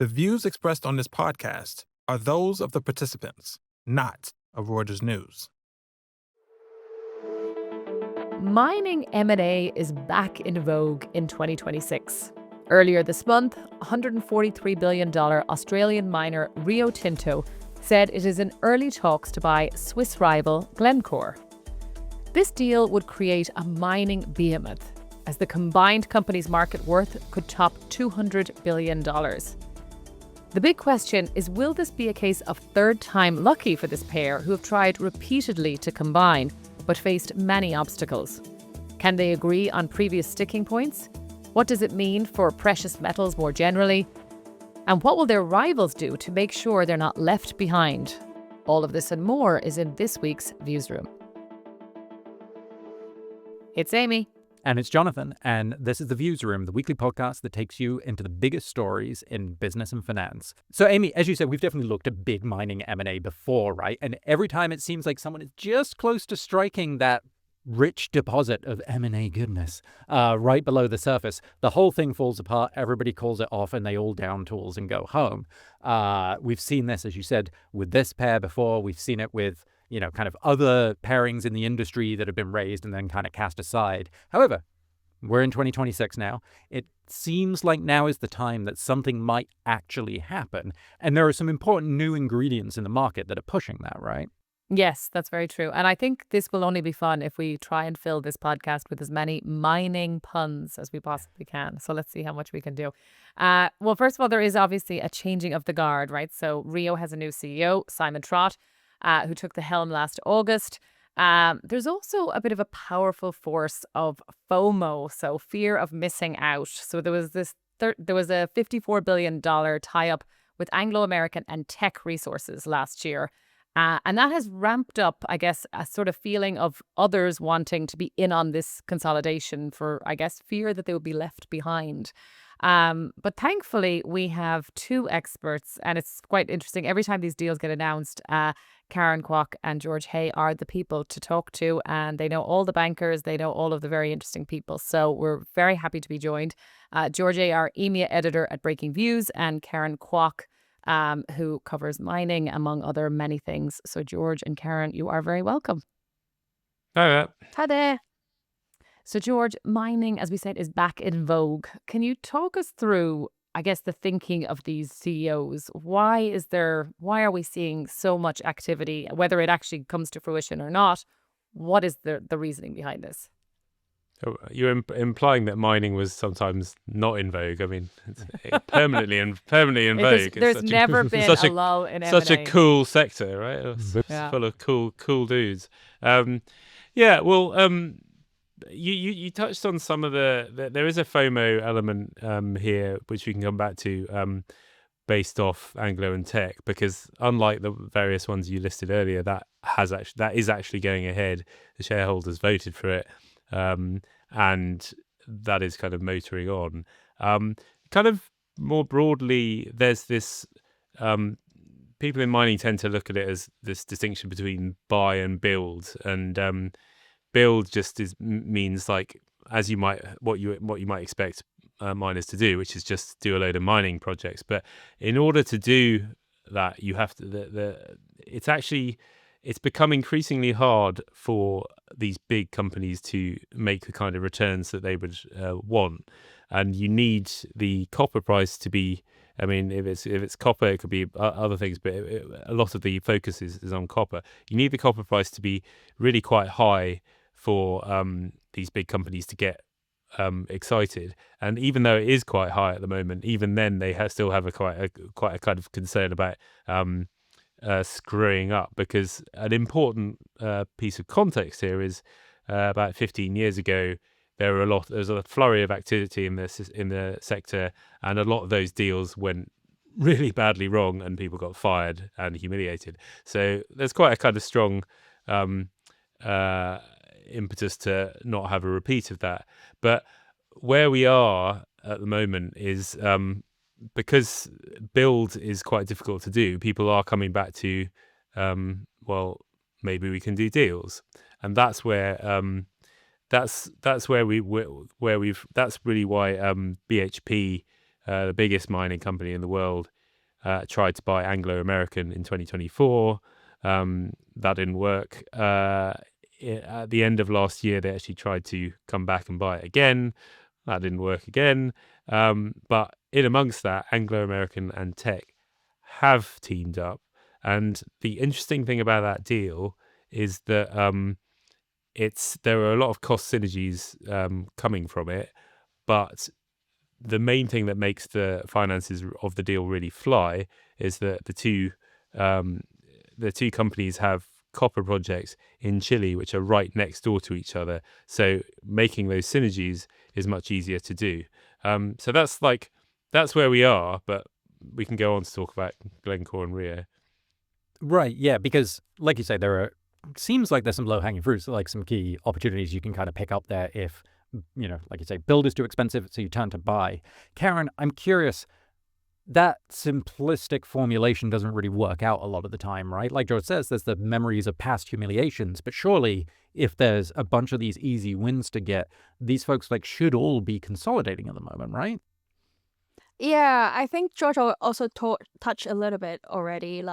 The views expressed on this podcast are those of the participants, not of Reuters News. Mining M&A is back in vogue in 2026. Earlier this month, $143 billion Australian miner Rio Tinto said it is in early talks to buy Swiss rival Glencore. This deal would create a mining behemoth, as the combined company's market worth could top $200 billion. The big question is, will this be a case of third time lucky for this pair who have tried repeatedly to combine but faced many obstacles? Can they agree on previous sticking points? What does it mean for precious metals more generally? And what will their rivals do to make sure they're not left behind? All of this and more is in this week's Viewsroom. It's Amy. And it's Jonathan, and this is the Viewsroom, the weekly podcast that takes you into the biggest stories in business and finance. So, Amy, as you said, we've definitely looked at big mining M&A before, right? And every time it seems like someone is just close to striking that rich deposit of M&A goodness right below the surface, the whole thing falls apart, everybody calls it off, and they all down tools and go home. We've seen this, as you said, with this pair before. We've seen it with kind of other pairings in the industry that have been raised and then kind of cast aside. However, we're in 2026 now. It seems like now is the time that something might actually happen. And there are some important new ingredients in the market that are pushing that, right? Yes, that's very true. And I think this will only be fun if we try and fill this podcast with as many mining puns as we possibly can. So let's see how much we can do. Well, first of all, there is obviously a changing of the guard, right? So Rio has a new CEO, Simon Trott, who took the helm last August. There's also a bit of a powerful force of FOMO, so fear of missing out. So there was a $54 billion tie-up with Anglo-American and Teck Resources last year. And that has ramped up, I guess, a sort of feeling of others wanting to be in on this consolidation for, I guess, fear that they would be left behind. But thankfully, we have two experts, and it's quite interesting. Every time these deals get announced, Karen Kwok and George Hay are the people to talk to, and they know all the bankers, they know all of the very interesting people. So we're very happy to be joined. George Hay, our EMEA editor at Breaking Views, and Karen Kwok, who covers mining, among other many things. So George and Karen, you are very welcome. Hi there. So George, mining, as we said, is back in vogue. Can you talk us through, I guess, the thinking of these CEOs? Why are we seeing so much activity, whether it actually comes to fruition or not? What is the reasoning behind this? You're implying that mining was sometimes not in vogue. I mean, it's permanently in vogue. There's never been a lull in M&A. Such a cool sector, right? It's full of cool dudes. You touched on some of there is a FOMO element here, which we can come back to, based off Anglo and Teck, because unlike the various ones you listed earlier, that is actually going ahead. The shareholders voted for it, and that is kind of motoring on. Kind of more broadly, there's this. People in mining tend to look at it as this distinction between buy and build, and build just means like what you might expect miners to do, which is just do a load of mining projects. But in order to do that, you have to it's become increasingly hard for these big companies to make the kind of returns that they would want, and you need the copper price to be. I mean, if it's copper, it could be other things, but a lot of the focus is on copper. You need the copper price to be really quite high for these big companies to get excited. And even though it is quite high at the moment, even then they still have quite a kind of concern about screwing up, because an important piece of context here is about 15 years ago, there was a flurry of activity in the sector, and a lot of those deals went really badly wrong, and people got fired and humiliated. So there's quite a kind of strong impetus to not have a repeat of that. But where we are at the moment is because build is quite difficult to do. People are coming back to maybe we can do deals, and that's where that's really why BHP the biggest mining company in the world, tried to buy Anglo American in 2024. That didn't work. At the end of last year, they actually tried to come back and buy it again. That didn't work again. But in amongst that, Anglo American and Teck have teamed up. And the interesting thing about that deal is that there are a lot of cost synergies coming from it, but the main thing that makes the finances of the deal really fly is that the two companies have copper projects in Chile which are right next door to each other. So making those synergies is much easier to do. So that's where we are, but we can go on to talk about Glencore and Rio. Right, yeah, because like you say, seems like there's some low-hanging fruits, like some key opportunities you can kind of pick up there if, like you say, build is too expensive, so you turn to buy. Karen, I'm curious, that simplistic formulation doesn't really work out a lot of the time, right? Like George says, there's the memories of past humiliations, but surely if there's a bunch of these easy wins to get, these folks should all be consolidating at the moment, right? Yeah, I think George also touched a little bit already,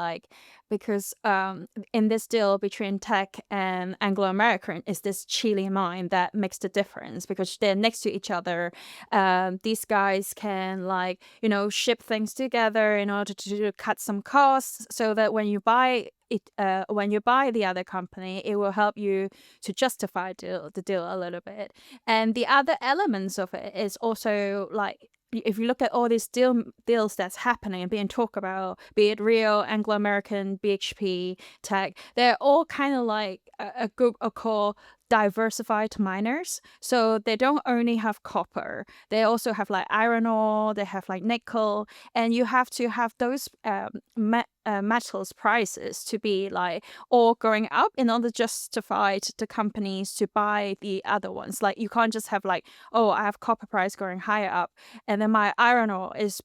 because in this deal between Teck and Anglo American is this Chile mine that makes the difference because they're next to each other. These guys can ship things together in order to cut some costs, so that when you buy the other company, it will help you to justify the deal a little bit. And the other elements of it is also if you look at all these deals that's happening and being talked about, be it Rio, Anglo American, BHP, Teck, they're all kind of like a group called diversified miners. So they don't only have copper, they also have iron ore, they have nickel, and you have to have those metals prices to be all going up in order to justify the companies to buy the other ones. You can't just have oh, I have copper price going higher up, and then my iron ore is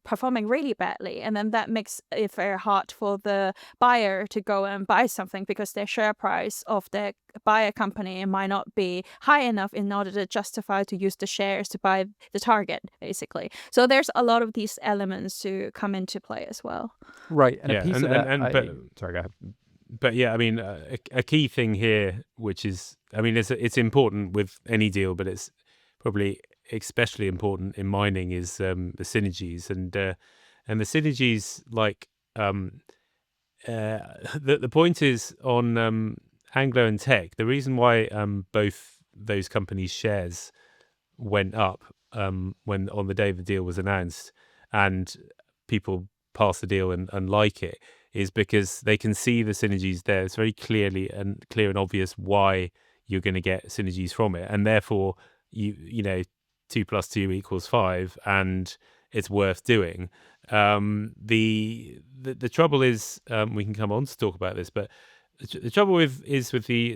performing really badly, and then that makes it very hard for the buyer to go and buy something because their share price of their buyer company might not be high enough in order to justify to use the shares to buy the target, basically. So there's a lot of these elements to come into play as well. Right, and Yeah, a piece of that. Sorry, go ahead. But yeah, I mean, a key thing here, which is, I mean, it's important with any deal, but it's probably especially important in mining, is the synergies, and the synergies, the point is on Anglo and Teck. The reason why both those companies' shares went up when on the day the deal was announced, and people pass the deal and like it, is because they can see the synergies there. It's very clear and obvious why you're going to get synergies from it, and therefore you know 2 + 2 = 5, and it's worth doing. The trouble is, we can come on to talk about this, but the trouble with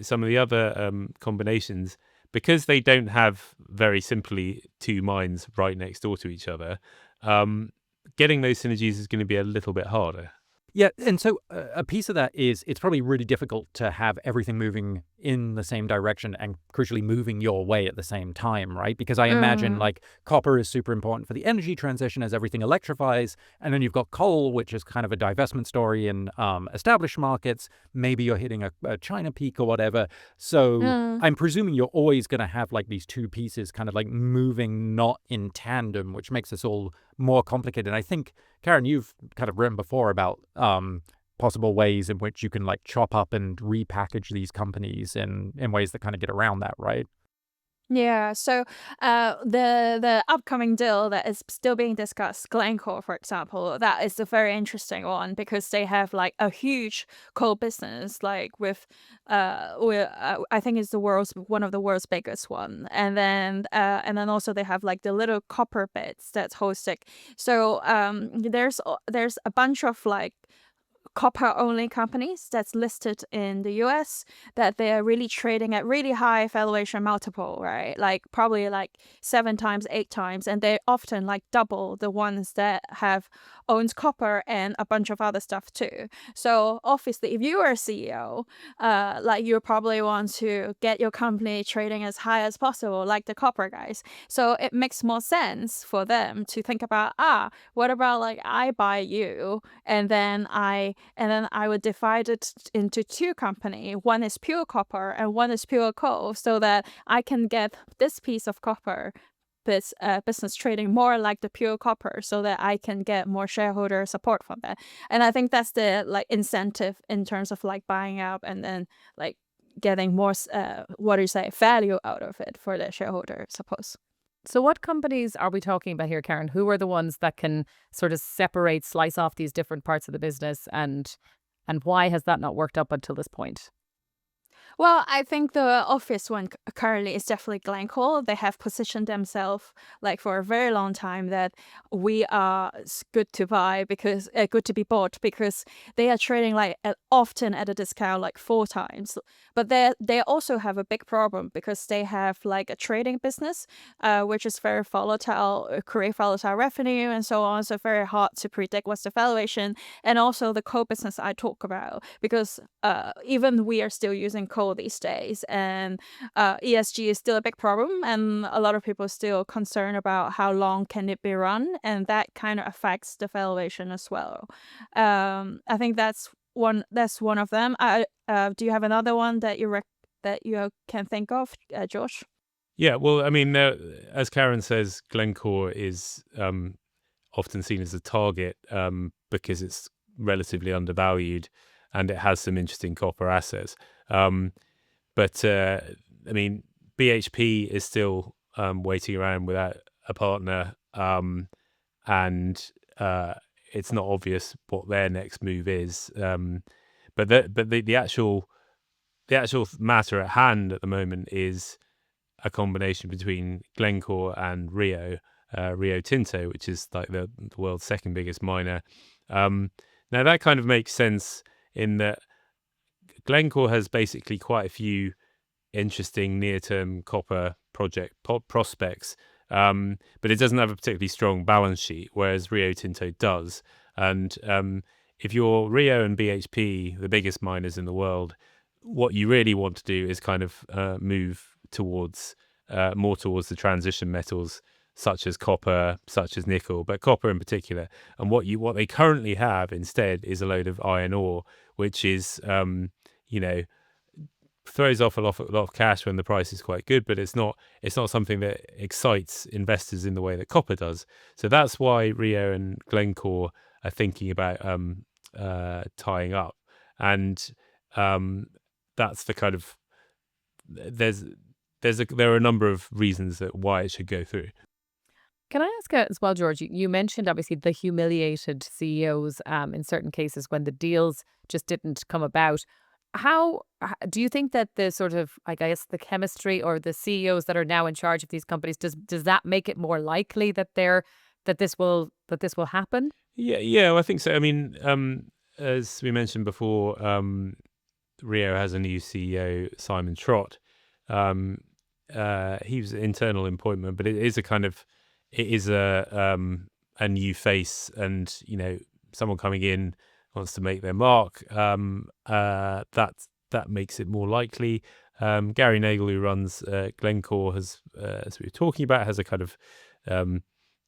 some of the other combinations, because they don't have very simply two mines right next door to each other. Getting those synergies is going to be a little bit harder. Yeah, and so a piece of that is it's probably really difficult to have everything moving in the same direction and crucially moving your way at the same time, right? Because I imagine copper is super important for the energy transition as everything electrifies, and then you've got coal, which is kind of a divestment story in established markets. Maybe you're hitting a China peak or whatever. So I'm presuming you're always going to have these two pieces kind of moving not in tandem, which makes this all more complicated. And I think, Karen, you've kind of written before about possible ways in which you can chop up and repackage these companies in ways that kind of get around that, right? Yeah, so the upcoming deal that is still being discussed, Glencore, for example, that is a very interesting one because they have a huge coal business, with I think it's one of the world's biggest one, and then also they have the little copper bits that's hosted. So there's a bunch of copper only companies that's listed in the US, that they're really trading at really high valuation multiple, right? Like probably like 7 times, 8 times, and they're often like double the ones that have owns copper and a bunch of other stuff too. So obviously, if you are a CEO, like you probably want to get your company trading as high as possible, like the copper guys. So it makes more sense for them to think about, what about like I buy you, and then I would divide it into 2 company. One is pure copper and one is pure coal, so that I can get this piece of copper business trading more like the pure copper, so that I can get more shareholder support from that. And I think that's the like incentive in terms of like buying up and then like getting more value out of it for the shareholder, suppose. So what companies are we talking about here, Karen? Who are the ones that can sort of slice off these different parts of the business, and why has that not worked up until this point? Well, I think the obvious one currently is definitely Glencore. They have positioned themselves like for a very long time that we are good to buy because good to be bought, because they are trading like often at a discount like 4 times. But they also have a big problem because they have like a trading business, which is very volatile, create volatile revenue and so on. So very hard to predict what's the valuation, and also the coal business I talk about, because even we are still using coal these days, and ESG is still a big problem, and a lot of people are still concerned about how long can it be run, and that kind of affects the valuation as well. I think that's one of them. Do you have another one that you can think of, Josh? Yeah, well, I mean, as Karen says, Glencore is often seen as a target because it's relatively undervalued and it has some interesting copper assets. But I mean, BHP is still waiting around without a partner, and it's not obvious what their next move is. But the actual matter at hand at the moment is a combination between Glencore and Rio Tinto, which is like the world's second biggest miner. Now that kind of makes sense in that Glencore has basically quite a few interesting near-term copper project prospects, but it doesn't have a particularly strong balance sheet, whereas Rio Tinto does. And if you're Rio and BHP, the biggest miners in the world, what you really want to do is kind of move towards more towards the transition metals, such as copper, such as nickel, but copper in particular. And what they currently have instead is a load of iron ore, which is throws off a lot of cash when the price is quite good, but it's not something that excites investors in the way that copper does. So that's why Rio and Glencore are thinking about tying up, and that's the kind of there are a number of reasons why it should go through. Can I ask as well, George, you mentioned obviously the humiliated CEOs in certain cases when the deals just didn't come about. How do you think that the sort of, I guess, the chemistry or the CEOs that are now in charge of these companies, does that make it more likely that this will happen? Yeah, I think so. I mean, as we mentioned before, Rio has a new CEO, Simon Trott. He was an internal appointment, but it is a new face, and someone coming in wants to make their mark. That makes it more likely. Gary Nagle, who runs Glencore, has, as we were talking about, has a kind of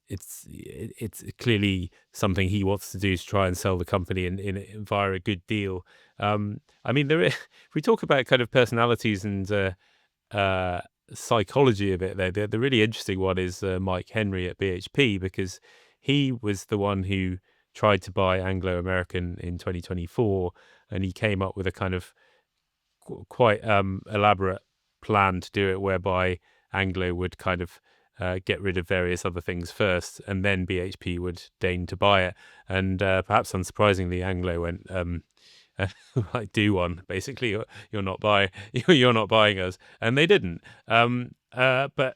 it's clearly something he wants to do to try and sell the company in via a good deal. I mean, if we talk about kind of personalities and psychology of it, the really interesting one is Mike Henry at BHP, because he was the one who tried to buy Anglo American in 2024, and he came up with a kind of quite elaborate plan to do it, whereby Anglo would kind of get rid of various other things first, and then BHP would deign to buy it. And perhaps unsurprisingly, Anglo went, like, do one, basically. You're not buying us, and they didn't. But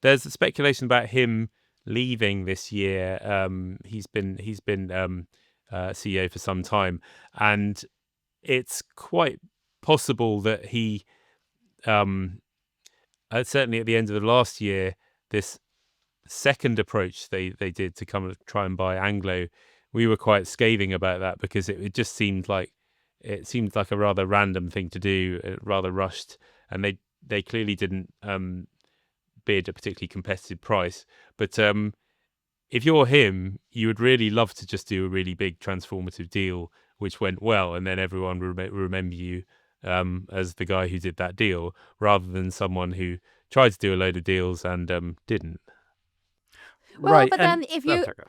there's speculation about him leaving this year. He's been CEO for some time, and it's quite possible that he, certainly at the end of the last year, this second approach they did to come and try and buy Anglo, we were quite scathing about that because it just seemed like a rather random thing to do, rather rushed, and they clearly didn't bid a particularly competitive price. But if you're him, you would really love to just do a really big transformative deal which went well, and then everyone will remember you as the guy who did that deal, rather than someone who tried to do a load of deals and didn't. Well, Right. but And then if oh, you sorry, go.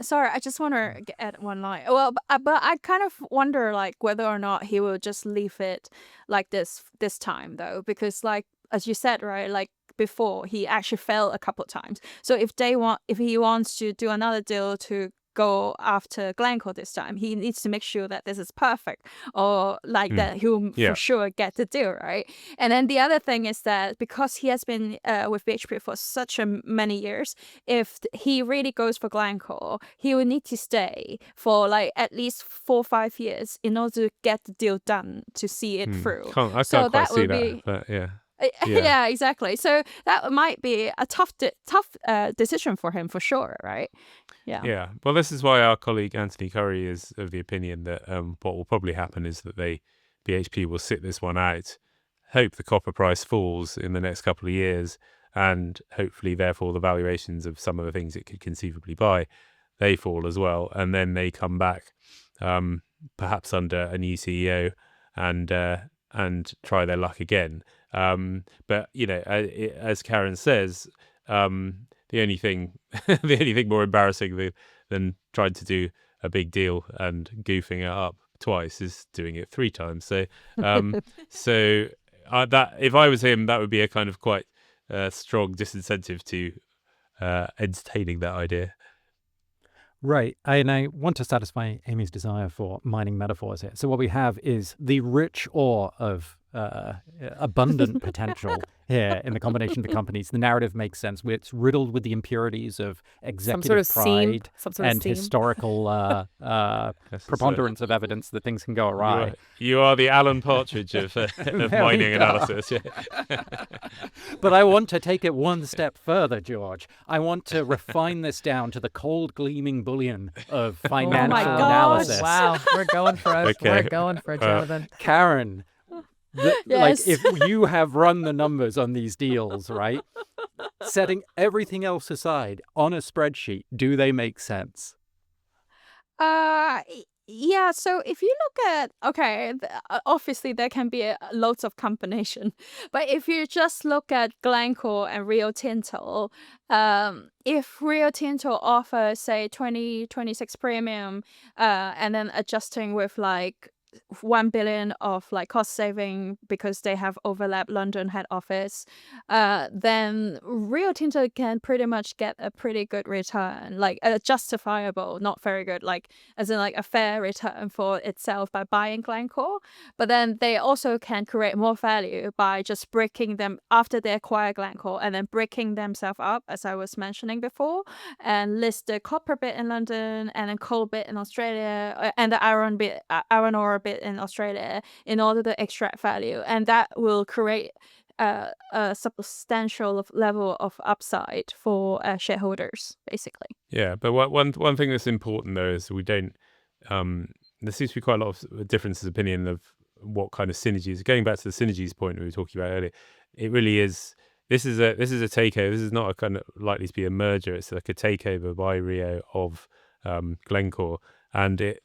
sorry, I just want to add one line. Well, but I kind of wonder like whether or not he will just leave it like this time though, because like as you said, right, like before he actually failed a couple of times. So if he wants to do another deal to go after Glencore this time, he needs to make sure that this is perfect, or like that he'll Yeah. for sure get the deal, right? And then the other thing is that because he has been with BHP for such many years, if he really goes for Glencore, he will need to stay for like at least 4 or 5 years in order to get the deal done, to see it through. I So can't quite that see would that, be but yeah. yeah. Yeah. Exactly. So that might be a tough decision for him for sure, right? Yeah. Yeah. Well, this is why our colleague Anthony Curry is of the opinion that what will probably happen is that BHP will sit this one out, hope the copper price falls in the next couple of years, and hopefully, therefore, the valuations of some of the things it could conceivably buy, they fall as well, and then they come back, perhaps under a new CEO, and try their luck again. But as Karen says, the only thing more embarrassing than trying to do a big deal and goofing it up twice is doing it 3 times. So that if I was him, that would be a kind of quite strong disincentive to entertaining that idea. Right. And I want to satisfy Amy's desire for mining metaphors here. So what we have is the rich ore of abundant potential here in the combination of the companies. The narrative makes sense. It's riddled with the impurities of Some sort executive of seam, pride some sort of and seam. historical preponderance of evidence that things can go awry. You are the Alan Partridge of mining analysis. Yeah. But I want to take it one step further, George. I want to refine this down to the cold gleaming bullion of financial my gosh. analysis. Wow, we're going for it. Okay. We're going for it, Jonathan. Karen, like Yes. if you have run the numbers on these deals, right? Setting everything else aside on a spreadsheet, do they make sense? Yeah, so if you look at, obviously there can be loads of combination, but if you just look at Glencore and Rio Tinto, if Rio Tinto offers, say, 26 premium, and then adjusting with like 1 billion of like cost saving because they have overlapped London head office, then Rio Tinto can pretty much get a pretty good return, like a justifiable, not very good, like as in like a fair return for itself by buying Glencore. But then they also can create more value by just breaking them after they acquire Glencore and then breaking themselves up, as I was mentioning before, and list the copper bit in London and then coal bit in Australia, and the iron ore bit in Australia, in order to extract value, and that will create a substantial level of upside for shareholders, basically. Yeah, but one thing that's important though is we don't. There seems to be quite a lot of differences of opinion of what kind of synergies. Going back to the synergies point we were talking about earlier, it really is. This is a takeover. This is not a kind of likely to be a merger. It's like a takeover by Rio of Glencore, and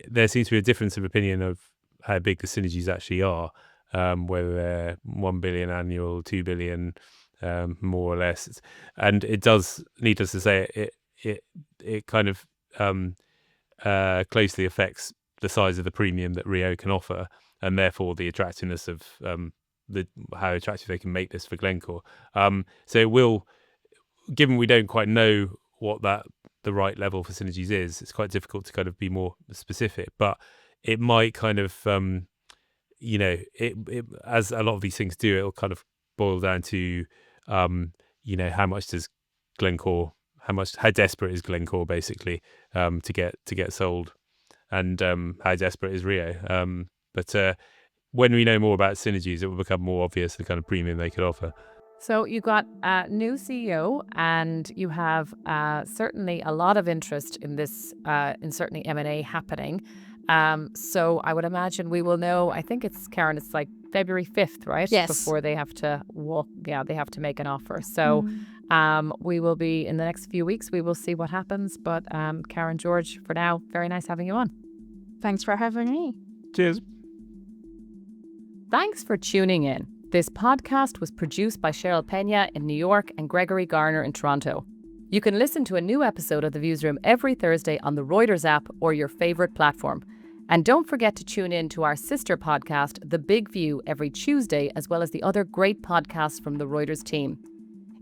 there seems to be a difference of opinion of how big the synergies actually are, whether they're 1 billion annual, 2 billion, more or less. And it does, needless to say, it kind of closely affects the size of the premium that Rio can offer, and therefore the attractiveness of how attractive they can make this for Glencore. So it will, given we don't quite know what the right level for synergies is, it's quite difficult to kind of be more specific, but it might kind of it as a lot of these things do, it'll kind of boil down to how much does Glencore how desperate is Glencore basically to get sold, and how desperate is Rio. But when we know more about synergies, it will become more obvious the kind of premium they could offer. So you got a new CEO, and you have certainly a lot of interest in this, in certainly M&A happening. So I would imagine we will know. I think it's Karen. It's like February 5th, right? Yes. Before they have to walk. Yeah, they have to make an offer. So we will be in the next few weeks. We will see what happens. But Karen, George, for now, very nice having you on. Thanks for having me. Cheers. Thanks for tuning in. This podcast was produced by Cheryl Pena in New York and Gregory Garner in Toronto. You can listen to a new episode of The Viewsroom every Thursday on the Reuters app or your favourite platform. And don't forget to tune in to our sister podcast, The Big View, every Tuesday, as well as the other great podcasts from the Reuters team.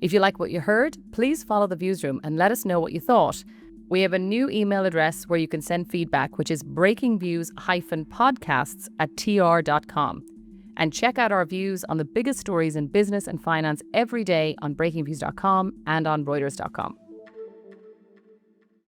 If you like what you heard, please follow The Viewsroom and let us know what you thought. We have a new email address where you can send feedback, which is breakingviews-podcasts@tr.com. And check out our views on the biggest stories in business and finance every day on breakingviews.com and on reuters.com.